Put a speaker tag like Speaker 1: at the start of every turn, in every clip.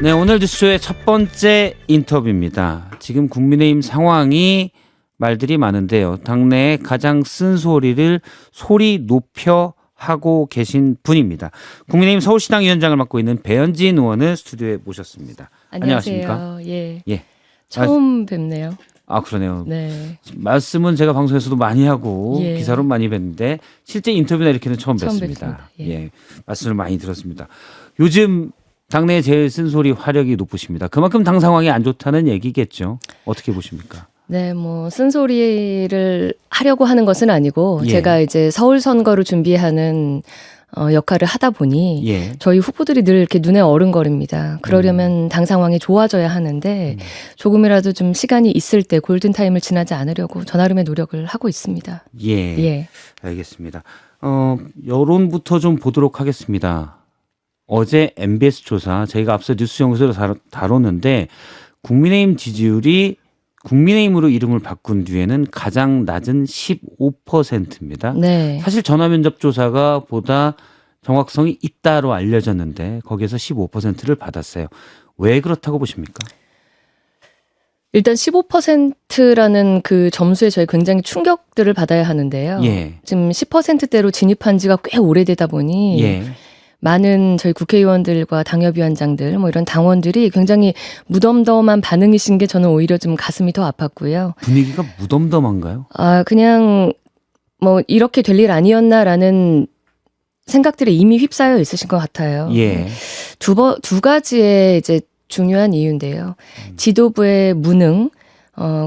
Speaker 1: 네, 오늘 뉴스쇼의 첫 번째 인터뷰입니다. 지금 국민의힘 상황이 말들이 많은데요. 당내에 가장 쓴소리를 소리 높여 하고 계신 분입니다. 국민의힘 서울시당 위원장을 맡고 있는 배현진 의원을 스튜디오에 모셨습니다.
Speaker 2: 안녕하세요.
Speaker 1: 안녕하십니까?
Speaker 2: 예. 처음 뵙네요.
Speaker 1: 아, 그러네요.
Speaker 2: 네.
Speaker 1: 말씀은 제가 방송에서도 많이 하고
Speaker 2: 예.
Speaker 1: 기사로 많이 뵀는데 실제 인터뷰나 이렇게는 처음 뵙습니다.
Speaker 2: 뵙습니다. 예.
Speaker 1: 말씀을 많이 들었습니다. 요즘 당내에 제일 쓴소리 화력이 높으십니다. 그만큼 당 상황이 안 좋다는 얘기겠죠. 어떻게 보십니까?
Speaker 2: 네, 뭐 쓴소리를 하려고 하는 것은 아니고
Speaker 1: 예.
Speaker 2: 제가 이제 서울 선거를 준비하는 역할을 하다 보니
Speaker 1: 예.
Speaker 2: 저희 후보들이 늘 이렇게 눈에 어른거립니다. 그러려면 당 상황이 좋아져야 하는데 조금이라도 좀 시간이 있을 때 골든타임을 지나지 않으려고 저 나름의 노력을 하고 있습니다.
Speaker 1: 예. 알겠습니다. 여론부터 좀 보도록 하겠습니다. 어제 MBS 조사 저희가 앞서 뉴스 연구소로 다뤘는데 국민의힘 지지율이 국민의힘으로 이름을 바꾼 뒤에는 가장 낮은 15%입니다.
Speaker 2: 네.
Speaker 1: 사실 전화면접 조사가 보다 정확성이 있다로 알려졌는데 거기에서 15%를 받았어요. 왜 그렇다고 보십니까?
Speaker 2: 일단 15%라는 그 점수에 저희 굉장히 충격들을 받아야 하는데요.
Speaker 1: 예.
Speaker 2: 지금 10%대로 진입한 지가 꽤 오래되다 보니
Speaker 1: 예.
Speaker 2: 많은 저희 국회의원들과 당협위원장들 뭐 이런 당원들이 굉장히 무덤덤한 반응이신 게 저는 오히려 좀 가슴이 더 아팠고요.
Speaker 1: 분위기가 무덤덤한가요?
Speaker 2: 아, 그냥 뭐 이렇게 될 일 아니었나라는 생각들이 이미 휩싸여 있으신 것 같아요.
Speaker 1: 예.
Speaker 2: 두 가지의 이제 중요한 이유인데요. 지도부의 무능,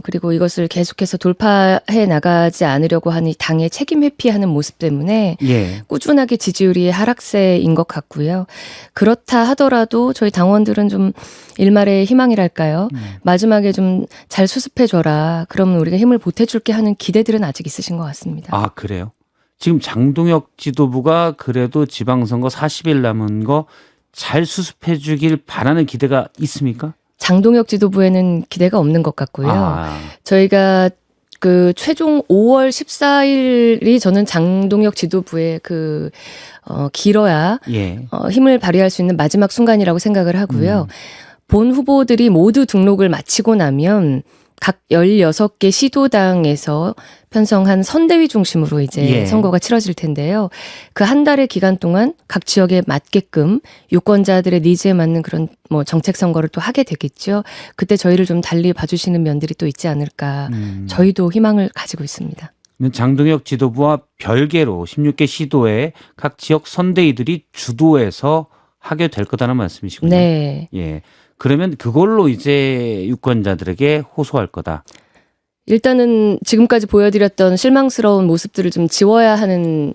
Speaker 2: 그리고 이것을 계속해서 돌파해 나가지 않으려고 하는 이 당의 책임 회피하는 모습 때문에
Speaker 1: 예.
Speaker 2: 꾸준하게 지지율이 하락세인 것 같고요. 그렇다 하더라도 저희 당원들은 좀 일말의 희망이랄까요. 마지막에 좀 잘 수습해줘라. 그러면 우리가 힘을 보태줄게 하는 기대들은 아직 있으신 것 같습니다.
Speaker 1: 아, 그래요? 지금 장동혁 지도부가 그래도 지방선거 40일 남은 거 잘 수습해 주길 바라는 기대가 있습니까?
Speaker 2: 장동혁 지도부에는 기대가 없는 것 같고요.
Speaker 1: 아,
Speaker 2: 저희가 그 최종 5월 14일이 저는 장동혁 지도부의 길어야
Speaker 1: 예.
Speaker 2: 힘을 발휘할 수 있는 마지막 순간이라고 생각을 하고요. 본 후보들이 모두 등록을 마치고 나면 각 16개 시도당에서 편성한 선대위 중심으로 이제
Speaker 1: 예.
Speaker 2: 선거가 치러질 텐데요. 그 한 달의 기간 동안 각 지역에 맞게끔 유권자들의 니즈에 맞는 그런 뭐 정책 선거를 또 하게 되겠죠. 그때 저희를 좀 달리 봐주시는 면들이 또 있지 않을까. 저희도 희망을 가지고 있습니다.
Speaker 1: 장동혁 지도부와 별개로 16개 시도에 각 지역 선대위들이 주도해서 하게 될 거다는 말씀이시군요.
Speaker 2: 네.
Speaker 1: 예. 그러면 그걸로 이제 유권자들에게 호소할 거다.
Speaker 2: 일단은 지금까지 보여드렸던 실망스러운 모습들을 좀 지워야 하는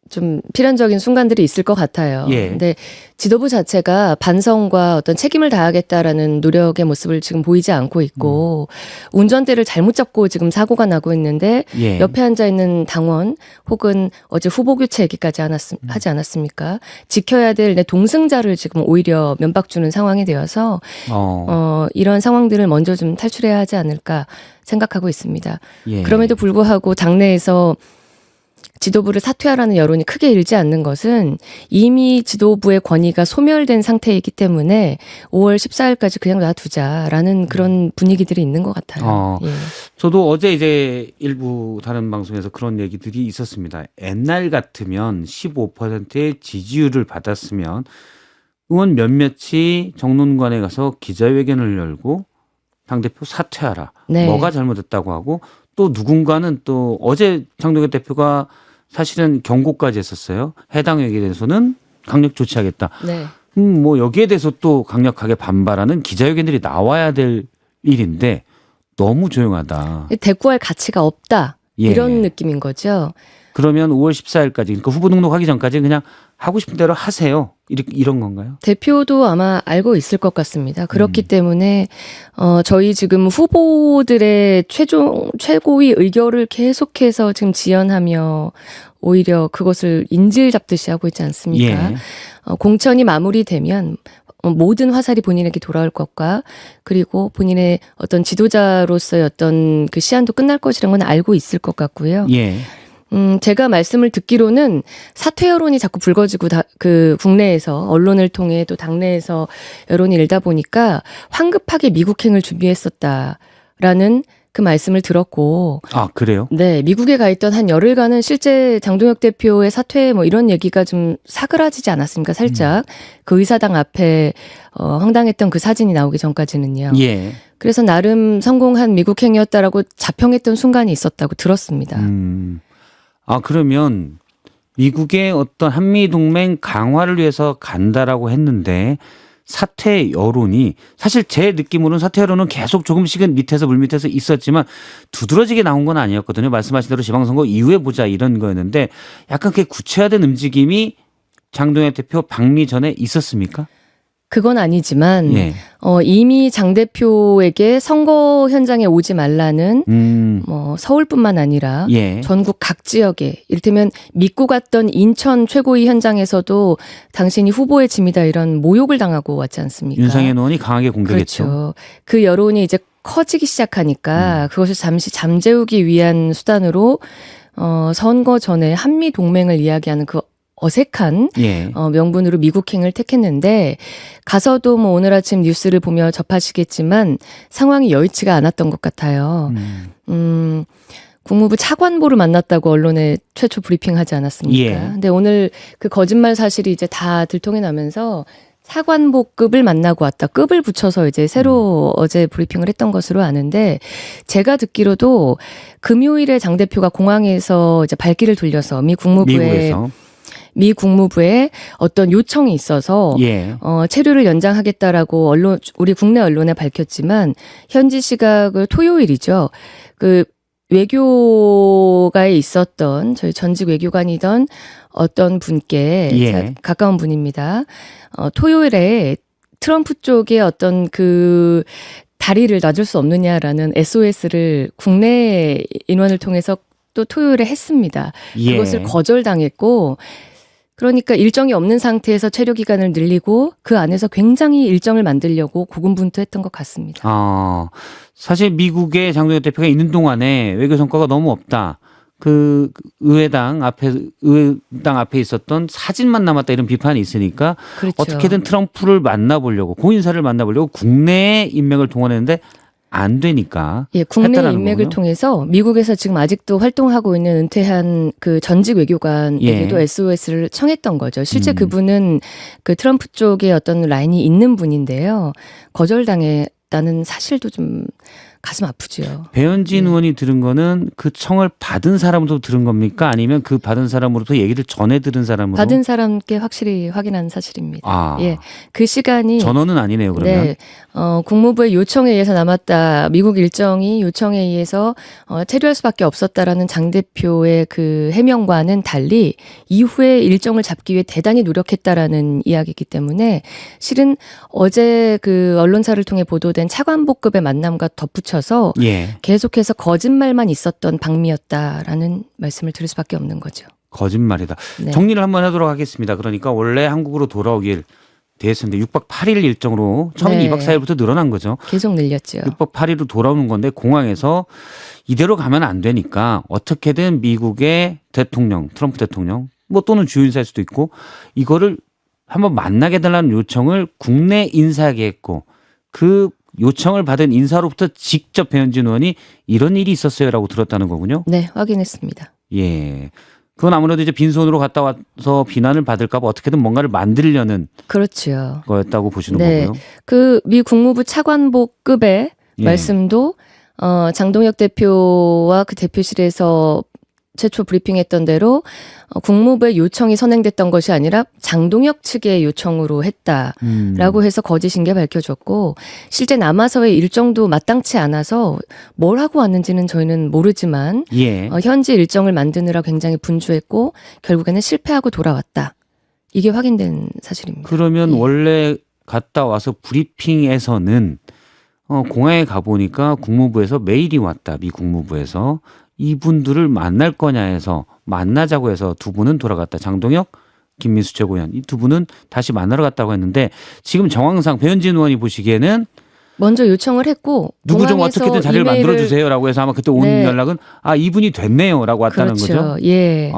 Speaker 2: 좀 필연적인 순간들이 있을 것 같아요.
Speaker 1: 예.
Speaker 2: 근데 지도부 자체가 반성과 어떤 책임을 다하겠다라는 노력의 모습을 지금 보이지 않고 있고 운전대를 잘못 잡고 지금 사고가 나고 있는데
Speaker 1: 예.
Speaker 2: 옆에 앉아 있는 당원 혹은 어제 후보 교체 얘기까지 하지 않았습니까? 지켜야 될 내 동승자를 지금 오히려 면박 주는 상황이 되어서 이런 상황들을 먼저 좀 탈출해야 하지 않을까 생각하고 있습니다.
Speaker 1: 예.
Speaker 2: 그럼에도 불구하고 당내에서 지도부를 사퇴하라는 여론이 크게 일지 않는 것은 이미 지도부의 권위가 소멸된 상태이기 때문에 5월 14일까지 그냥 놔두자라는 그런 분위기들이 있는 것 같아요. 예.
Speaker 1: 저도 어제 이제 일부 다른 방송에서 그런 얘기들이 있었습니다. 옛날 같으면 15%의 지지율을 받았으면 의원 몇몇이 정론관에 가서 기자회견을 열고 당대표 사퇴하라.
Speaker 2: 네.
Speaker 1: 뭐가 잘못됐다고 하고 또 누군가는 또 어제 장동혁 대표가 사실은 경고까지 했었어요. 해당 얘기에 대해서는 강력 조치하겠다.
Speaker 2: 네.
Speaker 1: 뭐 여기에 대해서 또 강력하게 반발하는 기자회견들이 나와야 될 일인데 너무 조용하다.
Speaker 2: 대꾸할 가치가 없다.
Speaker 1: 예.
Speaker 2: 이런 느낌인 거죠.
Speaker 1: 그러면 5월 14일까지 그러니까 후보 등록하기 전까지 그냥 하고 싶은 대로 하세요. 이런 건가요?
Speaker 2: 대표도 아마 알고 있을 것 같습니다. 그렇기 때문에 저희 지금 후보들의 최고위 의결을 계속해서 지금 지연하며 오히려 그것을 인질 잡듯이 하고 있지 않습니까?
Speaker 1: 예.
Speaker 2: 공천이 마무리되면 모든 화살이 본인에게 돌아올 것과 그리고 본인의 어떤 지도자로서의 어떤 그 시한도 끝날 것이라는 건 알고 있을 것 같고요.
Speaker 1: 예.
Speaker 2: 제가 말씀을 듣기로는 사퇴 여론이 자꾸 불거지고 그 국내에서 언론을 통해 또 당내에서 여론이 일다 보니까 황급하게 미국행을 준비했었다라는 그 말씀을 들었고.
Speaker 1: 아, 그래요?
Speaker 2: 네, 미국에 가 있던 한 열흘간은 실제 장동혁 대표의 사퇴 뭐 이런 얘기가 좀 사그라지지 않았습니까? 살짝 그 의사당 앞에 황당했던 그 사진이 나오기 전까지는요.
Speaker 1: 예.
Speaker 2: 그래서 나름 성공한 미국행이었다라고 자평했던 순간이 있었다고 들었습니다.
Speaker 1: 아, 그러면 미국의 어떤 한미동맹 강화를 위해서 간다라고 했는데 사퇴 여론이 사실 제 느낌으로는 사퇴 여론은 계속 조금씩은 밑에서 물밑에서 있었지만 두드러지게 나온 건 아니었거든요. 말씀하신 대로 지방선거 이후에 보자 이런 거였는데 약간 그게 구체화된 움직임이 장동혁 대표 방미 전에 있었습니까?
Speaker 2: 그건 아니지만
Speaker 1: 예.
Speaker 2: 이미 장 대표에게 선거 현장에 오지 말라는 뭐 서울뿐만 아니라
Speaker 1: 예.
Speaker 2: 전국 각 지역에 이를테면 믿고 갔던 인천 최고위 현장에서도 당신이 후보의 짐이다 이런 모욕을 당하고 왔지 않습니까?
Speaker 1: 윤상현 의원이 강하게 공격했죠.
Speaker 2: 그렇죠. 그 여론이 이제 커지기 시작하니까 그것을 잠시 잠재우기 위한 수단으로 선거 전에 한미 동맹을 이야기하는 그 어색한
Speaker 1: 예.
Speaker 2: 명분으로 미국행을 택했는데 가서도 뭐 오늘 아침 뉴스를 보며 접하시겠지만 상황이 여의치가 않았던 것 같아요. 국무부 차관보를 만났다고 언론에 최초 브리핑하지 않았습니까?
Speaker 1: 예.
Speaker 2: 근데 오늘 그 거짓말 사실이 이제 다 들통이 나면서 차관보급을 만나고 왔다. 급을 붙여서 이제 새로 어제 브리핑을 했던 것으로 아는데 제가 듣기로도 금요일에 장 대표가 공항에서 이제 발길을 돌려서
Speaker 1: 미국에서.
Speaker 2: 미 국무부에 어떤 요청이 있어서
Speaker 1: 예.
Speaker 2: 체류를 연장하겠다라고 우리 국내 언론에 밝혔지만 현지 시각을 토요일이죠. 그 외교가에 있었던 저희 전직 외교관이던 어떤 분께
Speaker 1: 예.
Speaker 2: 가까운 분입니다. 토요일에 트럼프 쪽에 어떤 그 다리를 놔줄 수 없느냐라는 SOS를 국내 인원을 통해서 또 토요일에 했습니다.
Speaker 1: 예.
Speaker 2: 그것을 거절당했고 그러니까 일정이 없는 상태에서 체류 기간을 늘리고 그 안에서 굉장히 일정을 만들려고 고군분투했던 것 같습니다.
Speaker 1: 사실 미국의 장동혁 대표가 있는 동안에 외교 성과가 너무 없다. 그 의회당 앞에 있었던 사진만 남았다 이런 비판이 있으니까
Speaker 2: 그렇죠.
Speaker 1: 어떻게든 트럼프를 만나보려고 고인사를 만나보려고 국내의 인맥을 동원했는데 안 되니까.
Speaker 2: 예, 국내
Speaker 1: 했다라는
Speaker 2: 인맥을
Speaker 1: 거군요.
Speaker 2: 통해서 미국에서 지금 아직도 활동하고 있는 은퇴한 그 전직 외교관에게도
Speaker 1: 예.
Speaker 2: SOS를 청했던 거죠. 실제 그분은 그 트럼프 쪽에 어떤 라인이 있는 분인데요. 거절당했다는 사실도 좀 가슴 아프죠.
Speaker 1: 배현진 의원이 들은 거는 그 청을 받은 사람으로부터 들은 겁니까? 아니면 그 받은 사람으로부터 얘기를 전해 들은 사람으로?
Speaker 2: 받은 사람께 확실히 확인한 사실입니다. 예, 그 시간이
Speaker 1: 전원은 아니네요. 그러면.
Speaker 2: 네, 국무부의 요청에 의해서 남았다. 미국 일정이 요청에 의해서 체류할 수밖에 없었다라는 장 대표의 그 해명과는 달리 이후에 일정을 잡기 위해 대단히 노력했다라는 이야기이기 때문에 실은 어제 그 언론사를 통해 보도된 차관보급의 만남과 덧붙여서
Speaker 1: 예.
Speaker 2: 계속해서 거짓말만 있었던 방미였다라는 말씀을 드릴 수밖에 없는 거죠.
Speaker 1: 거짓말이다.
Speaker 2: 네.
Speaker 1: 정리를 한번 하도록 하겠습니다. 그러니까 원래 한국으로 돌아오길 대했었는데 6박 8일 일정으로 처음에
Speaker 2: 네.
Speaker 1: 2박 4일부터 늘어난 거죠.
Speaker 2: 계속 늘렸죠.
Speaker 1: 6박 8일로 돌아오는 건데 공항에서 이대로 가면 안 되니까 어떻게든 미국의 대통령, 트럼프 대통령 뭐 또는 주요 인사일 수도 있고 이거를 한번 만나게 달라는 요청을 국내 인사에게 했고 그 요청을 받은 인사로부터 직접 배현진 의원이 이런 일이 있었어요라고 들었다는 거군요.
Speaker 2: 네, 확인했습니다.
Speaker 1: 예. 그건 아무래도 이제 빈손으로 갔다 와서 비난을 받을까 봐 어떻게든 뭔가를 만들려는
Speaker 2: 그렇죠.
Speaker 1: 거였다고 보시는
Speaker 2: 네.
Speaker 1: 거고요.
Speaker 2: 그 미 국무부 차관보급의
Speaker 1: 예.
Speaker 2: 말씀도 장동혁 대표와 그 대표실에서 최초 브리핑했던 대로 국무부의 요청이 선행됐던 것이 아니라 장동혁 측의 요청으로 했다라고 해서 거짓인 게 밝혀졌고 실제 남아서의 일정도 마땅치 않아서 뭘 하고 왔는지는 저희는 모르지만
Speaker 1: 예.
Speaker 2: 현지 일정을 만드느라 굉장히 분주했고 결국에는 실패하고 돌아왔다. 이게 확인된 사실입니다.
Speaker 1: 그러면
Speaker 2: 예.
Speaker 1: 원래 갔다 와서 브리핑에서는 공항에 가보니까 국무부에서 메일이 왔다. 미 국무부에서 이분들을 만날 거냐 해서 만나자고 해서 두 분은 돌아갔다. 장동혁, 김민수 최고위원 이 두 분은 다시 만나러 갔다고 했는데 지금 정황상 배현진 의원이 보시기에는
Speaker 2: 먼저 요청을 했고
Speaker 1: 누구 좀
Speaker 2: 공항에서
Speaker 1: 어떻게든 자리를
Speaker 2: 이메일을
Speaker 1: 만들어주세요라고 해서 아마 그때 온
Speaker 2: 네.
Speaker 1: 연락은 이분이 됐네요라고 왔다는
Speaker 2: 그렇죠.
Speaker 1: 거죠.
Speaker 2: 예.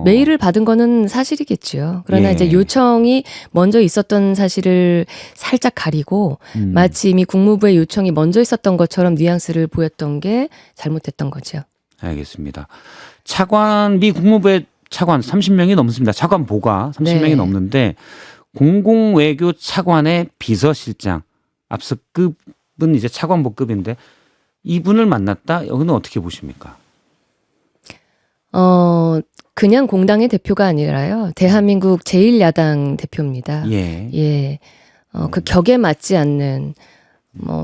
Speaker 2: 메일을 받은 거는 사실이겠죠. 그러나
Speaker 1: 예.
Speaker 2: 이제 요청이 먼저 있었던 사실을 살짝 가리고 마치 이미 국무부의 요청이 먼저 있었던 것처럼 뉘앙스를 보였던 게 잘못됐던 거죠.
Speaker 1: 알겠습니다. 차관 미 국무부의 차관 30명이 넘습니다. 차관보가 30명이
Speaker 2: 네.
Speaker 1: 넘는데 공공외교 차관의 비서실장 앞서 급은 이제 차관보급인데 이분을 만났다. 여기는 어떻게 보십니까?
Speaker 2: 그냥 공당의 대표가 아니라요. 대한민국 제1야당 대표입니다.
Speaker 1: 예.
Speaker 2: 예. 그 격에 맞지 않는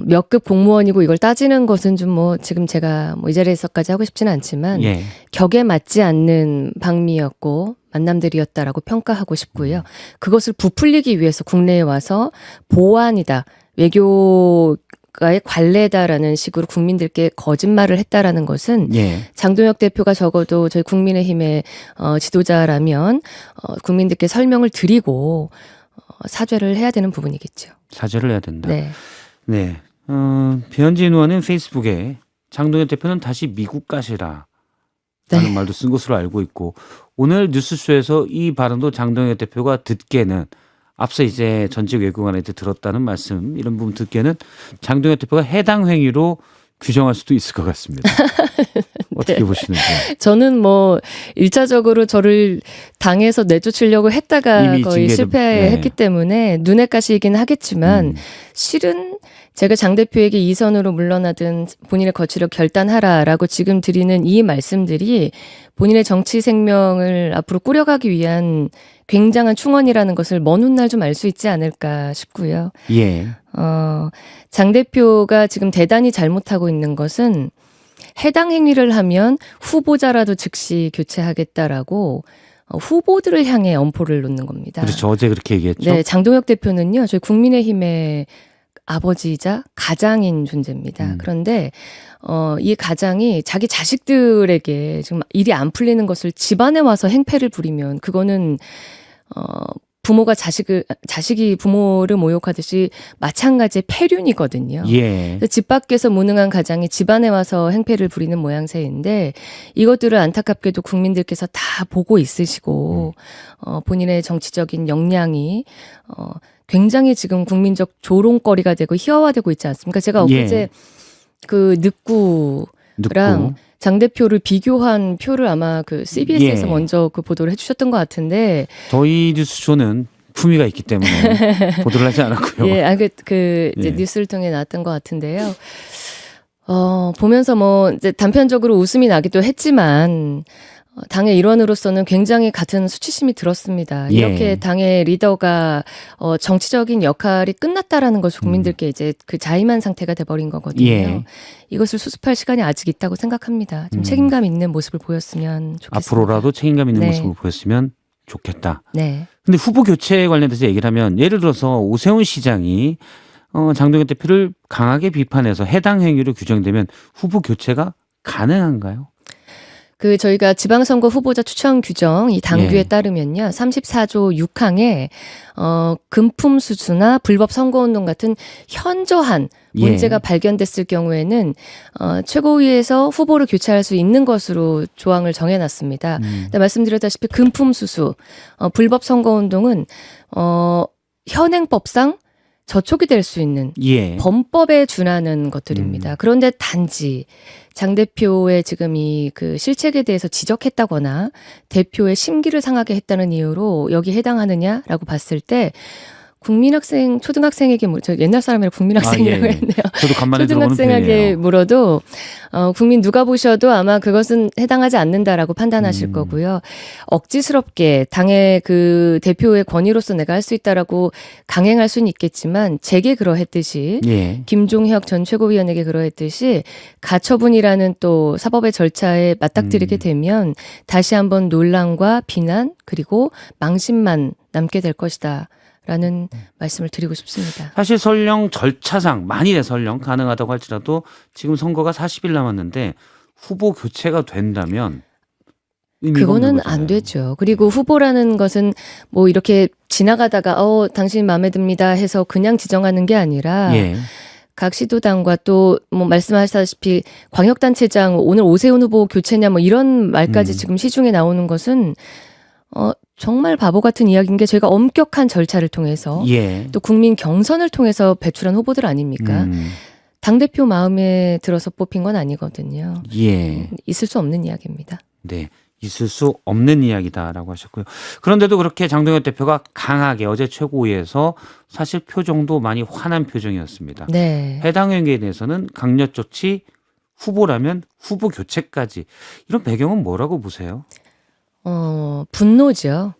Speaker 2: 몇 급 공무원이고 이걸 따지는 것은 좀 지금 제가 이 자리에서까지 하고 싶지는 않지만
Speaker 1: 예. 격에
Speaker 2: 격에 맞지 않는 방미였고 만남들이었다라고 평가하고 싶고요. 그것을 부풀리기 위해서 국내에 와서 보완이다. 외교가의 관례다라는 식으로 국민들께 거짓말을 했다라는 것은
Speaker 1: 예.
Speaker 2: 장동혁 대표가 적어도 저희 국민의힘의 지도자라면 국민들께 설명을 드리고 사죄를 해야 되는 부분이겠죠.
Speaker 1: 사죄를 해야 된다.
Speaker 2: 네.
Speaker 1: 네. 배현진 의원은 페이스북에 장동혁 대표는 다시 미국 가시라. 라는 말도 쓴 것으로 알고 있고 오늘 뉴스쇼에서 이 발언도 장동혁 대표가 듣기에는 앞서 이제 전직 외교관한테 들었다는 말씀 이런 부분 듣기에는 장동혁 대표가 해당 행위로 규정할 수도 있을 것 같습니다. 어떻게 보시는지.
Speaker 2: 저는 1차적으로 저를 당에서 내쫓으려고 했다가
Speaker 1: 이미
Speaker 2: 거의
Speaker 1: 징계를-
Speaker 2: 실패했기 때문에 눈에 가시긴 하겠지만 실은 제가 장 대표에게 이선으로 물러나든 본인의 거취를 결단하라라고 지금 드리는 이 말씀들이 본인의 정치 생명을 앞으로 꾸려가기 위한 굉장한 충언이라는 것을 먼 훗날 좀 알 수 있지 않을까 싶고요.
Speaker 1: 예.
Speaker 2: 장 대표가 지금 대단히 잘못하고 있는 것은 해당 행위를 하면 후보자라도 즉시 교체하겠다라고 후보들을 향해 엄포를 놓는 겁니다.
Speaker 1: 그렇죠. 어제 그렇게 얘기했죠.
Speaker 2: 네, 장동혁 대표는요, 저희 국민의힘의 아버지이자 가장인 존재입니다. 그런데 이 가장이 자기 자식들에게 지금 일이 안 풀리는 것을 집안에 와서 행패를 부리면 그거는 부모가 자식이 부모를 모욕하듯이 마찬가지의 폐륜이거든요.
Speaker 1: 예.
Speaker 2: 그래서 집 밖에서 무능한 가장이 집안에 와서 행패를 부리는 모양새인데 이것들을 안타깝게도 국민들께서 다 보고 있으시고 본인의 정치적인 역량이 굉장히 지금 국민적 조롱거리가 되고 희화화되고 있지 않습니까? 제가 엊그제 그 늑구랑 장 대표를 비교한 표를 아마 그 CBS에서 먼저 그 보도를 해주셨던 것 같은데
Speaker 1: 저희 뉴스쇼는 품위가 있기 때문에 보도를 하지 않았고요.
Speaker 2: 예, 이제 뉴스를 통해 나왔던 것 같은데요. 보면서 이제 단편적으로 웃음이 나기도 했지만 당의 일원으로서는 굉장히 같은 수치심이 들었습니다. 이렇게 당의 리더가 정치적인 역할이 끝났다라는 것을 국민들께 이제 그 자임한 상태가 돼버린 거거든요.
Speaker 1: 예.
Speaker 2: 이것을 수습할 시간이 아직 있다고 생각합니다. 좀 책임감 있는 모습을 보였으면 좋겠습니다.
Speaker 1: 앞으로라도 책임감 있는
Speaker 2: 네.
Speaker 1: 모습을 보였으면 좋겠다.
Speaker 2: 네.
Speaker 1: 근데 후보 교체에 관련돼서 얘기를 하면 예를 들어서 오세훈 시장이 장동혁 대표를 강하게 비판해서 해당 행위로 규정되면 후보 교체가 가능한가요?
Speaker 2: 저희가 지방선거 후보자 추천 규정 이 당규에 따르면요. 34조 6항에 금품 수수나 불법 선거운동 같은 현저한 문제가 발견됐을 경우에는 최고위에서 후보를 교체할 수 있는 것으로 조항을 정해놨습니다. 근데 말씀드렸다시피 금품 수수, 불법 선거운동은 현행법상 저촉이 될 수 있는 범법에 준하는 것들입니다. 그런데 단지 장 대표의 지금 이 그 실책에 대해서 지적했다거나 대표의 심기를 상하게 했다는 이유로 여기 해당하느냐라고 봤을 때 국민학생, 초등학생에게 저 옛날 사람이라 국민학생이라고 했네요.
Speaker 1: 저도 간만에 들어보는
Speaker 2: 초등학생에게
Speaker 1: 편이에요.
Speaker 2: 물어도 국민 누가 보셔도 아마 그것은 해당하지 않는다라고 판단하실 거고요. 억지스럽게 당의 그 대표의 권위로서 내가 할 수 있다라고 강행할 수는 있겠지만 제게 그러했듯이 김종혁 전 최고위원에게 그러했듯이 가처분이라는 또 사법의 절차에 맞닥뜨리게 되면 다시 한번 논란과 비난 그리고 망신만 남게 될 것이다. 라는 말씀을 드리고 싶습니다.
Speaker 1: 사실 설령 절차상 만일에 설령 가능하다고 할지라도 지금 선거가 40일 남았는데 후보 교체가 된다면
Speaker 2: 그거는 안 되죠. 그리고 후보라는 것은 이렇게 지나가다가 당신 마음에 듭니다 해서 그냥 지정하는 게 아니라 각 시도당과 또 뭐 말씀하셨다시피 광역단체장 오늘 오세훈 후보 교체냐 뭐 이런 말까지 지금 시중에 나오는 것은 정말 바보 같은 이야기인 게 저희가 엄격한 절차를 통해서
Speaker 1: 예.
Speaker 2: 또 국민 경선을 통해서 배출한 후보들 아닙니까? 당대표 마음에 들어서 뽑힌 건 아니거든요.
Speaker 1: 예.
Speaker 2: 있을 수 없는 이야기입니다.
Speaker 1: 네. 있을 수 없는 이야기다라고 하셨고요. 그런데도 그렇게 장동혁 대표가 강하게 어제 최고위에서 사실 표정도 많이 화난 표정이었습니다.
Speaker 2: 네.
Speaker 1: 해당 행위에 대해서는 강력 조치, 후보라면 후보 교체까지. 이런 배경은 뭐라고 보세요?
Speaker 2: 분노죠.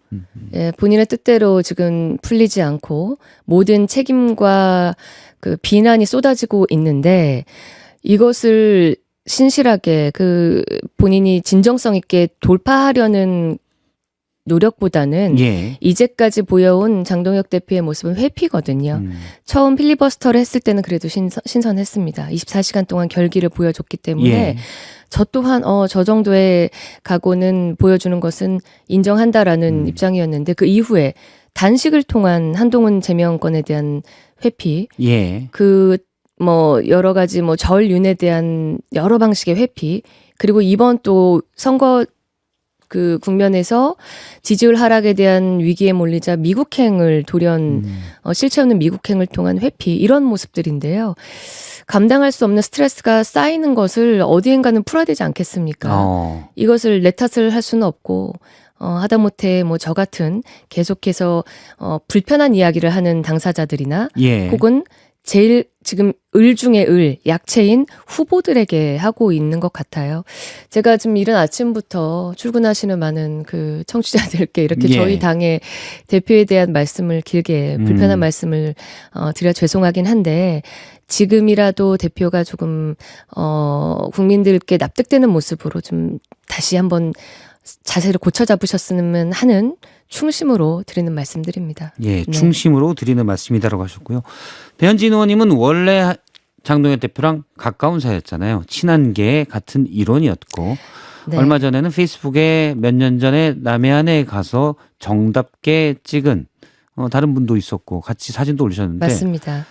Speaker 2: 예, 본인의 뜻대로 지금 풀리지 않고 모든 책임과 그 비난이 쏟아지고 있는데 이것을 신실하게 그 본인이 진정성 있게 돌파하려는 노력보다는
Speaker 1: 예.
Speaker 2: 이제까지 보여온 장동혁 대표의 모습은 회피거든요. 처음 필리버스터를 했을 때는 그래도 신선했습니다. 24시간 동안 결기를 보여줬기 때문에
Speaker 1: 예.
Speaker 2: 저 또한 저 정도의 각오는 보여주는 것은 인정한다라는 입장이었는데 그 이후에 단식을 통한 한동훈 제명권에 대한 회피,
Speaker 1: 예.
Speaker 2: 뭐 여러 가지 뭐 전륜에 대한 여러 방식의 회피, 그리고 이번 또 선거 그 국면에서 지지율 하락에 대한 위기에 몰리자 미국행을 돌연 실체 없는 미국행을 통한 회피, 이런 모습들인데요. 감당할 수 없는 스트레스가 쌓이는 것을 어디엔가는 풀어야 되지 않겠습니까? 이것을 내 탓을 할 수는 없고 하다못해 뭐 저 같은 계속해서 불편한 이야기를 하는 당사자들이나
Speaker 1: 예.
Speaker 2: 혹은 제일 지금 을 중에 약체인 후보들에게 하고 있는 것 같아요. 제가 지금 이른 아침부터 출근하시는 많은 그 청취자들께 이렇게
Speaker 1: 예.
Speaker 2: 저희 당의 대표에 대한 말씀을 길게 불편한 말씀을 드려 죄송하긴 한데, 지금이라도 대표가 조금 국민들께 납득되는 모습으로 좀 다시 한번 자세를 고쳐 잡으셨으면 하는 충심으로 드리는 말씀드립니다.
Speaker 1: 예,
Speaker 2: 네.
Speaker 1: 충심으로 드리는 말씀이다라고 하셨고요. 배현진 의원님은 원래 장동혁 대표랑 가까운 사이였잖아요. 친한 게 같은 일원이었고
Speaker 2: 네.
Speaker 1: 얼마 전에는 페이스북에 몇 년 전에 남해안에 가서 정답게 찍은 다른 분도 있었고 같이 사진도 올리셨는데
Speaker 2: 맞습니다.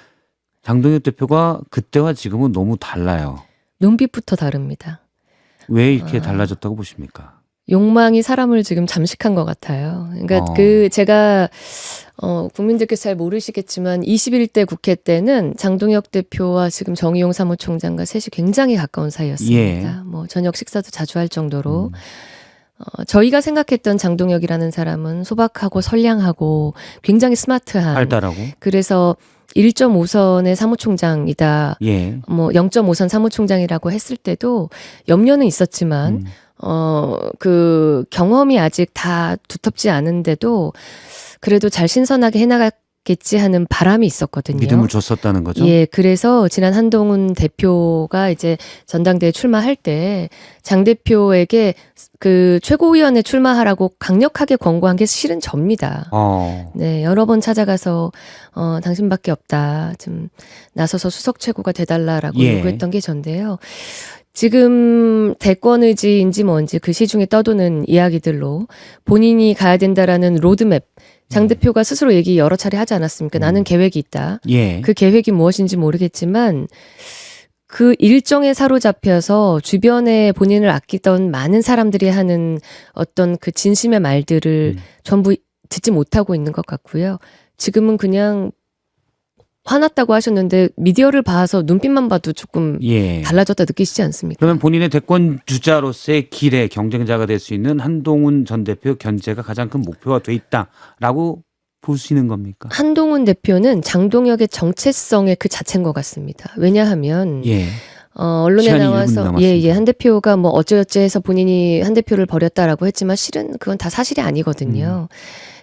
Speaker 1: 장동혁 대표가 그때와 지금은 너무 달라요.
Speaker 2: 눈빛부터 다릅니다.
Speaker 1: 왜 이렇게 달라졌다고 보십니까?
Speaker 2: 욕망이 사람을 지금 잠식한 것 같아요. 그러니까 제가 국민들께서 잘 모르시겠지만 21대 국회 때는 장동혁 대표와 지금 정의용 사무총장과 셋이 굉장히 가까운 사이였습니다. 뭐 저녁 식사도 자주 할 정도로. 저희가 생각했던 장동혁이라는 사람은 소박하고 선량하고 굉장히 스마트한,
Speaker 1: 알다라고.
Speaker 2: 그래서 1.5선의 사무총장이다.
Speaker 1: 예.
Speaker 2: 뭐 0.5선 사무총장이라고 했을 때도 염려는 있었지만 그 경험이 아직 다 두텁지 않은데도 그래도 잘 신선하게 해나가겠지 하는 바람이 있었거든요.
Speaker 1: 믿음을 줬었다는 거죠.
Speaker 2: 예, 그래서 지난 한동훈 대표가 이제 전당대회 출마할 때 장 대표에게 그 최고위원회 출마하라고 강력하게 권고한 게 실은 접니다. 네, 여러 번 찾아가서 당신밖에 없다, 좀 나서서 수석 최고가 돼달라라고
Speaker 1: 예.
Speaker 2: 요구했던 게 전데요. 지금 대권 의지인지 뭔지 그 시중에 떠도는 이야기들로 본인이 가야 된다라는 로드맵, 장 대표가 스스로 얘기 여러 차례 하지 않았습니까? 나는 계획이 있다.
Speaker 1: 예.
Speaker 2: 그 계획이 무엇인지 모르겠지만 그 일정에 사로잡혀서 주변에 본인을 아끼던 많은 사람들이 하는 어떤 그 진심의 말들을 전부 듣지 못하고 있는 것 같고요. 지금은 그냥 화났다고 하셨는데 미디어를 봐서 눈빛만 봐도 조금
Speaker 1: 예.
Speaker 2: 달라졌다 느끼시지 않습니까?
Speaker 1: 그러면 본인의 대권 주자로서의 길에 경쟁자가 될 수 있는 한동훈 전 대표 견제가 가장 큰 목표가 돼 있다라고 볼 수 있는 겁니까?
Speaker 2: 한동훈 대표는 장동혁의 정체성의 그 자체인 것 같습니다. 왜냐하면
Speaker 1: 예.
Speaker 2: 언론에
Speaker 1: 시간이 1분
Speaker 2: 나와서
Speaker 1: 남았습니다.
Speaker 2: 한 대표가 뭐 어쩌어쩌 해서 본인이 한 대표를 버렸다라고 했지만 실은 그건 다 사실이 아니거든요.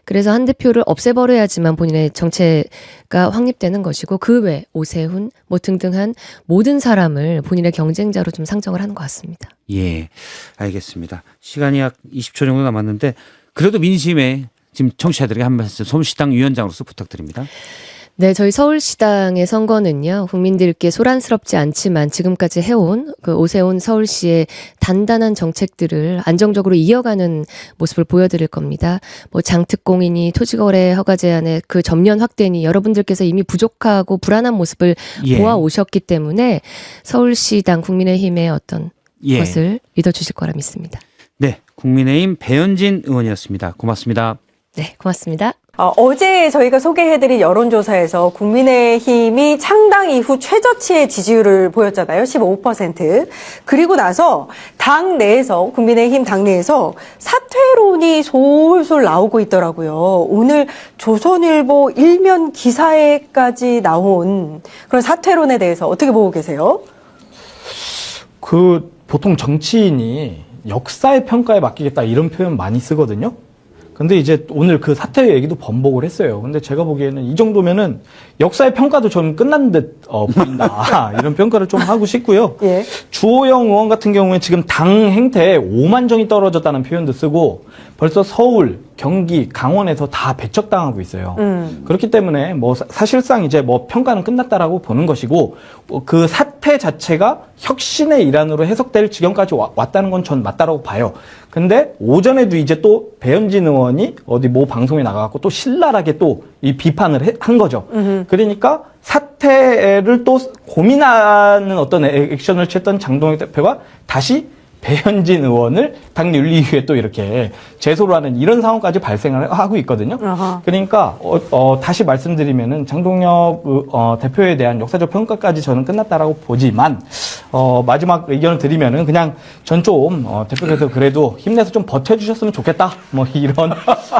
Speaker 2: 그래서 한 대표를 없애버려야지만 본인의 정체가 확립되는 것이고 그 외 오세훈 뭐 등등한 모든 사람을 본인의 경쟁자로 좀 상정을 하는 것 같습니다.
Speaker 1: 예. 알겠습니다. 시간이 약 20초 정도 남았는데 그래도 민심에 지금 청취자들에게 한 말씀 솜씨당 위원장으로서 부탁드립니다.
Speaker 2: 네, 저희 서울시당의 선거는요, 국민들께 소란스럽지 않지만 지금까지 해온 그 오세훈 서울시의 단단한 정책들을 안정적으로 이어가는 모습을 보여드릴 겁니다. 뭐 장특공이니 토지거래 허가 제한의 그 전면 확대니 여러분들께서 이미 부족하고 불안한 모습을
Speaker 1: 예.
Speaker 2: 보아오셨기 때문에 서울시당 국민의힘의 어떤
Speaker 1: 예.
Speaker 2: 것을 믿어주실 거라 믿습니다.
Speaker 1: 네, 국민의힘 배현진 의원이었습니다. 고맙습니다.
Speaker 2: 네, 고맙습니다.
Speaker 3: 어제 저희가 소개해드린 여론조사에서 국민의힘이 창당 이후 최저치의 지지율을 보였잖아요. 15%. 그리고 나서 당 내에서, 국민의힘 당 내에서 사퇴론이 솔솔 나오고 있더라고요. 오늘 조선일보 일면 기사에까지 나온 그런 사퇴론에 대해서 어떻게 보고 계세요?
Speaker 4: 보통 정치인이 역사의 평가에 맡기겠다 이런 표현 많이 쓰거든요. 근데 이제 오늘 그 사퇴 얘기도 번복을 했어요. 근데 제가 보기에는 이 정도면은 역사의 평가도 저는 끝난 듯 보인다. 이런 평가를 좀 하고 싶고요.
Speaker 3: 예.
Speaker 4: 주호영 의원 같은 경우에 지금 당 행태에 오만정이 떨어졌다는 표현도 쓰고 벌써 서울, 경기, 강원에서 다 배척당하고 있어요. 그렇기 때문에 뭐 사실상 이제 뭐 평가는 끝났다라고 보는 것이고 그 사태 자체가 혁신의 일환으로 해석될 지경까지 왔다는 건 전 맞다라고 봐요. 근데 오전에도 이제 또 배현진 의원이 어디 모 방송에 나가고 또 신랄하게 또 이 비판을 한 거죠. 그러니까 사태를 또 고민하는 어떤 액션을 취했던 장동혁 대표가 다시 배현진 의원을 당 윤리위에 또 이렇게 제소를 하는 이런 상황까지 발생을 하고 있거든요.
Speaker 3: 아하.
Speaker 4: 그러니까 다시 말씀드리면은 장동혁 대표에 대한 역사적 평가까지 저는 끝났다라고 보지만 마지막 의견을 드리면은 그냥 전 좀 대표께서 그래도 힘내서 좀 버텨주셨으면 좋겠다. 뭐 이런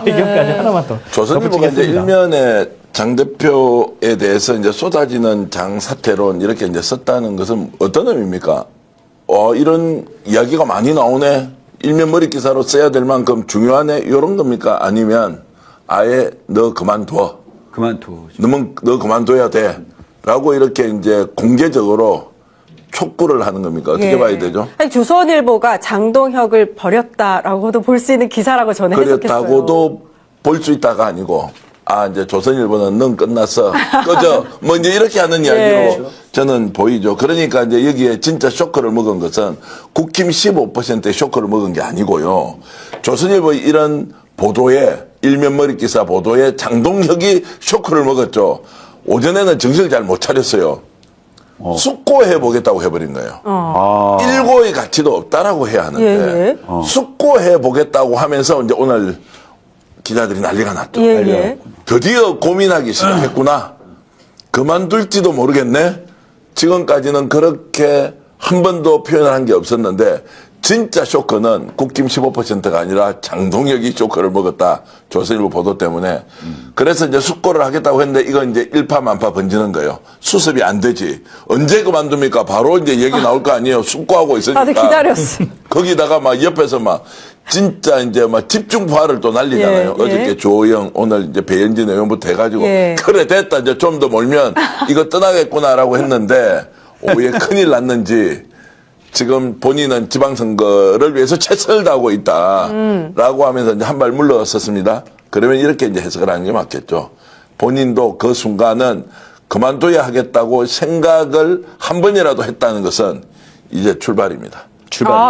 Speaker 4: 의견까지 하나만 더.
Speaker 5: 조선일보가 이제 일면에 장 대표에 대해서 이제 쏟아지는 장 사퇴론 이렇게 이제 썼다는 것은 어떤 의미입니까? 이런 이야기가 많이 나오네. 일면 머리 기사로 써야 될 만큼 중요하네. 이런 겁니까? 아니면 아예 너 그만둬. 너 그만둬야 돼. 라고 이렇게 이제 공개적으로 촉구를 하는 겁니까? 어떻게
Speaker 3: 예.
Speaker 5: 봐야 되죠?
Speaker 3: 아니, 조선일보가 장동혁을 버렸다라고도 볼 수 있는 기사라고 저는 해석했어요.
Speaker 5: 그랬다고도 볼 수 있다가 아니고, 이제 조선일보는 넌 끝났어. 꺼져. 뭐 이제 이렇게 하는 이야기로
Speaker 3: 예.
Speaker 5: 저는 보이죠. 그러니까 이제 여기에 진짜 쇼크를 먹은 것은 국힘 15%의 쇼크를 먹은 게 아니고요. 조선일보 이런 보도에, 일면 머리 기사 보도에 장동혁이 쇼크를 먹었죠. 오전에는 정신을 잘 못 차렸어요. 숙고해 보겠다고 해버린 거예요. 일고의 가치도 없다라고 해야 하는데,
Speaker 3: 예.
Speaker 5: 숙고해 보겠다고 하면서 이제 오늘 기자들이 난리가 났죠.
Speaker 3: 예.
Speaker 5: 드디어 고민하기 시작했구나. 그만둘지도 모르겠네. 지금까지는 그렇게 한 번도 표현을 한 게 없었는데 진짜 쇼크는 국힘 15%가 아니라 장동혁이 쇼크를 먹었다. 조선일보 보도 때문에. 그래서 이제 숙고를 하겠다고 했는데 이건 이제 일파만파 번지는 거예요. 수습이 안 되지. 언제 그만둡니까? 바로 이제 얘기 나올 거 아니에요. 숙고하고 있으니까.
Speaker 3: 다들 기다렸어.
Speaker 5: 거기다가 막 옆에서 막 진짜 이제 막 집중화를 또 날리잖아요.
Speaker 3: 예, 예.
Speaker 5: 어저께 조영, 오늘 이제 배현진 의원부터 해가지고
Speaker 3: 예.
Speaker 5: 그래 됐다 이제 좀 더 몰면 이거 떠나겠구나라고 했는데 오후에 큰일 났는지 지금 본인은 지방선거를 위해서 최선을 다하고 있다라고 하면서 이제 한 발 물러섰습니다. 그러면 이렇게 이제 해석을 하는 게 맞겠죠. 본인도 그 순간은 그만둬야 하겠다고 생각을 한 번이라도 했다는 것은 이제 출발입니다.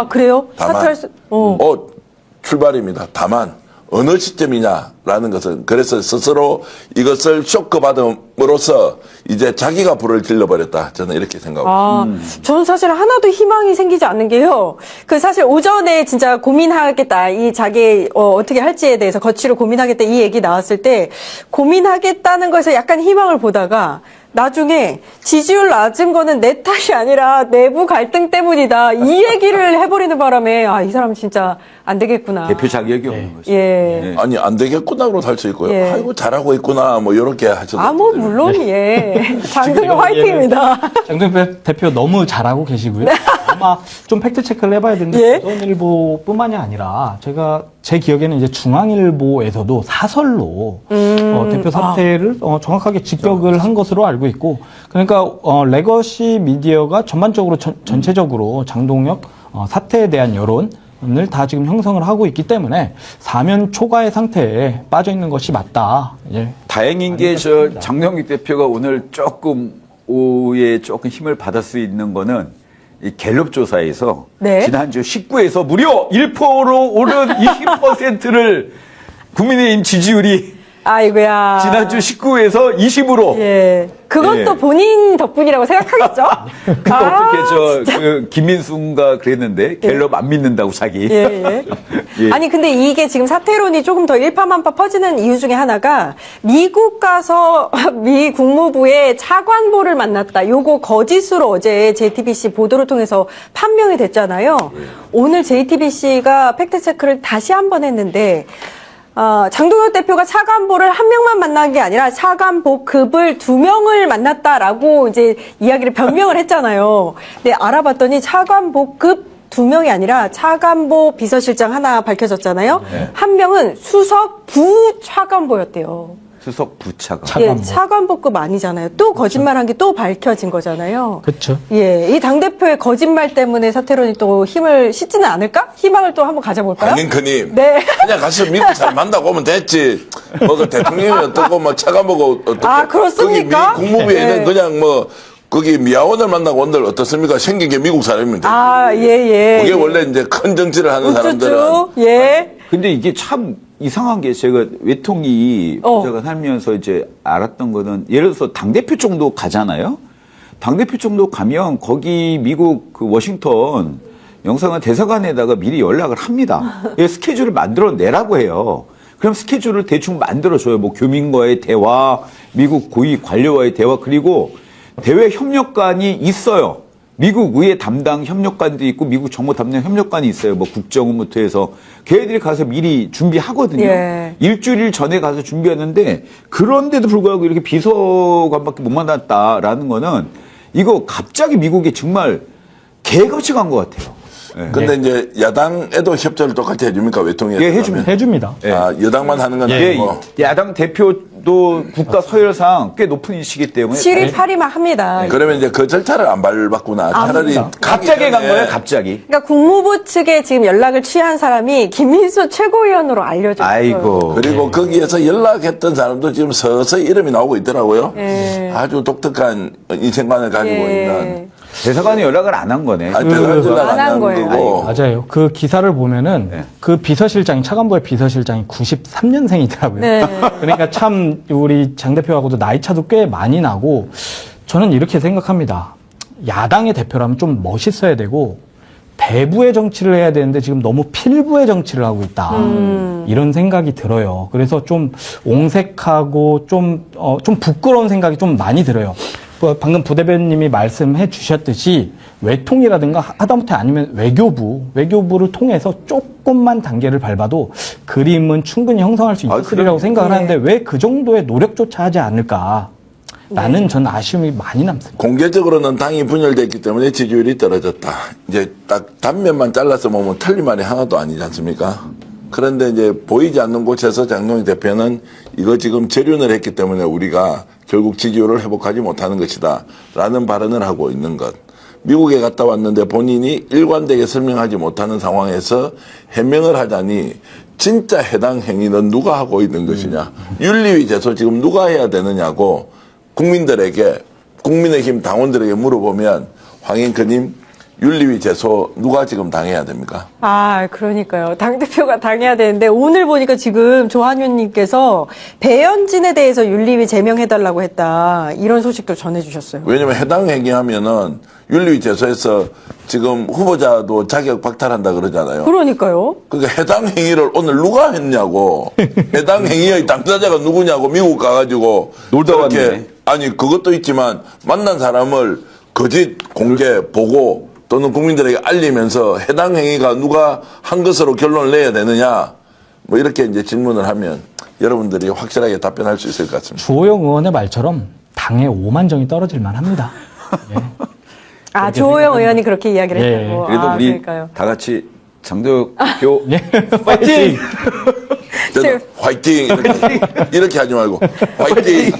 Speaker 3: 그래요?
Speaker 5: 다만,
Speaker 3: 사퇴할 수,
Speaker 5: 출발입니다. 다만, 어느 시점이냐라는 것은, 그래서 스스로 이것을 쇼크받음으로써 이제 자기가 불을 질러버렸다. 저는 이렇게 생각합니다.
Speaker 3: 저는 사실 하나도 희망이 생기지 않는 게요. 그 사실 오전에 진짜 고민하겠다. 이 자기, 어떻게 할지에 대해서 거취를 고민하겠다. 이 얘기 나왔을 때 고민하겠다는 것에 약간 희망을 보다가 나중에 지지율 낮은 거는 내 탓이 아니라 내부 갈등 때문이다. 이 얘기를 해버리는 바람에 이 사람 진짜 안 되겠구나.
Speaker 6: 대표 자격이 없는 거죠.
Speaker 3: 예.
Speaker 5: 아니, 안 되겠구나로 할 수 있고요.
Speaker 3: 예.
Speaker 5: 아이고, 잘하고 있구나. 뭐, 이렇게 하셔도.
Speaker 3: 뭐, 물론, 예. 장동혁 화이팅입니다.
Speaker 4: 장동혁 대표 너무 잘하고 계시고요. 아마 좀 팩트 체크를 해봐야 되는데
Speaker 3: 예?
Speaker 4: 조선일보뿐만이 아니라 제 기억에는 이제 중앙일보에서도 사설로 대표 사퇴를 정확하게 직격을 한 것으로 알고 있고, 그러니까 레거시 미디어가 전반적으로 전체적으로 장동혁 사퇴에 대한 여론 다 지금 형성을 하고 있기 때문에 사면 초과의 상태에 빠져 있는 것이 맞다. 예.
Speaker 6: 다행인 게 장동익 대표가 오늘 조금 오후에 조금 힘을 받을 수 있는 거는 이 갤럽 조사에서
Speaker 3: 네.
Speaker 6: 지난주 19에서 무려 1%로 오른 20%를 국민의힘 지지율이
Speaker 3: 아이고야.
Speaker 6: 지난주 19에서 20으로.
Speaker 3: 예. 그건
Speaker 6: 예.
Speaker 3: 또 본인 덕분이라고 생각하겠죠?
Speaker 6: 근데 어떻게 그 김민수가 그랬는데 갤럽 안 믿는다고 자기.
Speaker 3: 예.
Speaker 6: 예.
Speaker 3: 아니 근데 이게 지금 사퇴론이 조금 더 일파만파 퍼지는 이유 중에 하나가 미국 가서 미 국무부의 차관보를 만났다. 요거 거짓으로 어제 JTBC 보도를 통해서 판명이 됐잖아요. 오늘 JTBC가 팩트체크를 다시 한번 했는데 장동혁 대표가 차관보를 한 명만 만난 게 아니라 차관보급을 2명을 만났다라고 이제 이야기를 변명을 했잖아요. 근데 알아봤더니 차관보급 2명이 아니라 차관보 비서실장 하나 밝혀졌잖아요.
Speaker 6: 네.
Speaker 3: 한 명은 수석 부차관보였대요.
Speaker 6: 수석 부차관.
Speaker 3: 예, 차관보급 아니잖아요. 또 거짓말한 게 또 밝혀진 거잖아요.
Speaker 4: 그렇죠.
Speaker 3: 예, 이 당대표의 거짓말 때문에 사퇴론이 또 힘을 싣지는 않을까? 희망을 또 한번 가져볼까요?
Speaker 5: 한링크님.
Speaker 3: 네.
Speaker 5: 그냥 가서 미국 잘 만나고 오면 됐지. 뭐 그 대통령이 어떻고 뭐 차관보고 어떻고.
Speaker 3: 아, 그렇습니까?
Speaker 5: 거기 국무부에는
Speaker 3: 네.
Speaker 5: 그냥 뭐 거기 미아원을 만나고 온들 어떻습니까? 생긴 게 미국 사람입니다.
Speaker 3: 아, 예.
Speaker 5: 그게 원래 이제 큰 정치를 하는 사람들은
Speaker 3: 우쭈쭈, 예.
Speaker 6: 근데 이게 참 이상한 게 제가 외통이
Speaker 3: 어.
Speaker 6: 제가 살면서 이제 알았던 거는 예를 들어서 당대표 정도 가잖아요. 당대표 정도 가면 거기 미국 그 워싱턴 영상은 대사관에다가 미리 연락을 합니다. 예, 스케줄을 만들어 내라고 해요. 그럼 스케줄을 대충 만들어줘요. 뭐 교민과의 대화, 미국 고위 관료와의 대화, 그리고 대외 협력관이 있어요. 미국 의회 담당 협력관도 있고 미국 정보 담당 협력관이 있어요. 뭐 국정원부터 해서 걔네들이 가서 미리 준비하거든요.
Speaker 3: 예.
Speaker 6: 일주일 전에 가서 준비하는데 그런데도 불구하고 이렇게 비서관밖에 못 만났다라는 거는 이거 갑자기 미국이 정말 개거치 간 것 같아요. 예.
Speaker 5: 근데 이제 야당에도 협조를 똑같이 해줍니까? 외통위에.
Speaker 6: 예, 해줍니다.
Speaker 4: 해줍니다.
Speaker 5: 아, 여당만 하는 건
Speaker 6: 예,
Speaker 5: 아니고.
Speaker 6: 야당 대표도 국가 서열상 꽤 높은 위치이기 때문에
Speaker 3: 7위, 8위만 합니다.
Speaker 5: 그러면 이제 그 절차를 안 밟았구나. 차라리
Speaker 6: 갑자기 간 거예요, 갑자기.
Speaker 3: 그러니까 국무부 측에 지금 연락을 취한 사람이 김민수 최고위원으로 알려졌어요.
Speaker 6: 아이고.
Speaker 5: 그리고 거기에서 연락했던 사람도 지금 서서히 이름이 나오고 있더라고요.
Speaker 3: 예.
Speaker 5: 아주 독특한 인생관을 가지고 있는.
Speaker 6: 대사관이 연락을 안 한 거네.
Speaker 5: 아니, 대단한 연락
Speaker 3: 안한
Speaker 5: 안
Speaker 3: 거예요.
Speaker 5: 한 거고.
Speaker 4: 맞아요. 그 기사를 보면은 그 비서실장이 차관보의 비서실장이 93년생이더라고요.
Speaker 3: 네.
Speaker 4: 그러니까 참 우리 장 대표하고도 나이 차도 꽤 많이 나고 저는 이렇게 생각합니다. 야당의 대표라면 좀 멋있어야 되고 대부의 정치를 해야 되는데 지금 너무 필부의 정치를 하고 있다. 이런 생각이 들어요. 그래서 좀 옹색하고 좀 부끄러운 생각이 좀 많이 들어요. 방금 부대변님이 말씀해 주셨듯이 외통이라든가 하다못해 아니면 외교부를 통해서 조금만 단계를 밟아도 그림은 충분히 형성할 수 있으리라고 생각을 하는데 왜 그 정도의 노력조차 하지 않을까? 라는 전 아쉬움이 많이 남습니다.
Speaker 5: 공개적으로는 당이 분열됐기 때문에 지지율이 떨어졌다. 이제 딱 단면만 잘라서 보면 틀린 말이 하나도 아니지 않습니까? 그런데 이제 보이지 않는 곳에서 장동익 대표는 이거 지금 재륜을 했기 때문에 우리가 결국 지지율을 회복하지 못하는 것이다. 라는 발언을 하고 있는 것. 미국에 갔다 왔는데 본인이 일관되게 설명하지 못하는 상황에서 해명을 하자니 진짜 해당 행위는 누가 하고 있는 것이냐. 윤리위 제소 지금 누가 해야 되느냐고 국민들에게, 국민의힘 당원들에게 물어보면 황인크님 윤리위 제소 누가 지금 당해야 됩니까?
Speaker 3: 아, 그러니까요. 당대표가 당해야 되는데 오늘 보니까 지금 조한윤님께서 배현진에 대해서 윤리위 제명해달라고 했다. 이런 소식도 전해주셨어요.
Speaker 5: 왜냐면 해당 행위하면은 윤리위 제소에서 지금 후보자도 자격 박탈한다 그러잖아요.
Speaker 3: 그러니까요.
Speaker 5: 그러니까 해당 행위를 오늘 누가 했냐고. 해당 행위의 당사자가 누구냐고 미국 가가지고
Speaker 6: 놀다
Speaker 5: 저렇게
Speaker 6: 왔네.
Speaker 5: 아니 그것도 있지만 만난 사람을 거짓 공개 보고 또는 국민들에게 알리면서 해당 행위가 누가 한 것으로 결론을 내야 되느냐 뭐 이렇게 이제 질문을 하면 여러분들이 확실하게 답변할 수 있을 것 같습니다.
Speaker 4: 주호영 의원의 말처럼 당의 오만정이 떨어질 만합니다. 예.
Speaker 3: 아, 조호영 의원이 그렇게 이야기를
Speaker 4: 예.
Speaker 3: 했다고.
Speaker 6: 그래도
Speaker 3: 아,
Speaker 6: 우리
Speaker 3: 그러니까요.
Speaker 6: 다 같이 장도혁 대표
Speaker 4: 예.
Speaker 6: 파이팅!
Speaker 5: 저는 화이팅 이렇게 하지 말고 화이팅.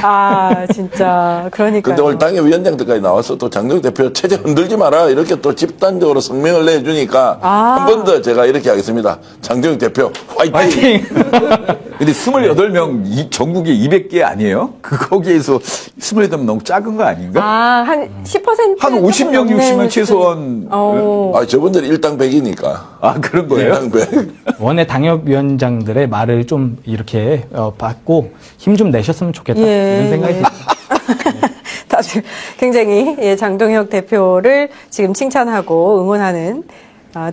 Speaker 3: 아, 진짜. 그러니까.
Speaker 5: 근데 오늘 당협위원장들까지 나와서 또 장동혁 대표 체제 흔들지 마라 이렇게 또 집단적으로 성명을 내주니까 한 번 더 제가 이렇게 하겠습니다. 장동혁 대표 화이팅.
Speaker 6: 근데 28명 이 전국에 200개 아니에요? 거기에서 28명 너무 작은 거 아닌가?
Speaker 3: 아, 한 10%?
Speaker 6: 한 50명, 60명 최소한.
Speaker 5: 아, 저분들이 일당백이니까.
Speaker 6: 아, 그런 거예요?
Speaker 5: 일당백.
Speaker 4: 원내 당협위원장들의 말을 좀 이렇게 받고 힘 좀 내셨으면 좋겠다
Speaker 3: 예,
Speaker 4: 이런 생각이
Speaker 3: 예.
Speaker 4: 듭니다.
Speaker 3: 다들 굉장히 예, 장동혁 대표를 지금 칭찬하고 응원하는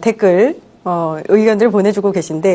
Speaker 3: 댓글 의견들 보내주고 계신데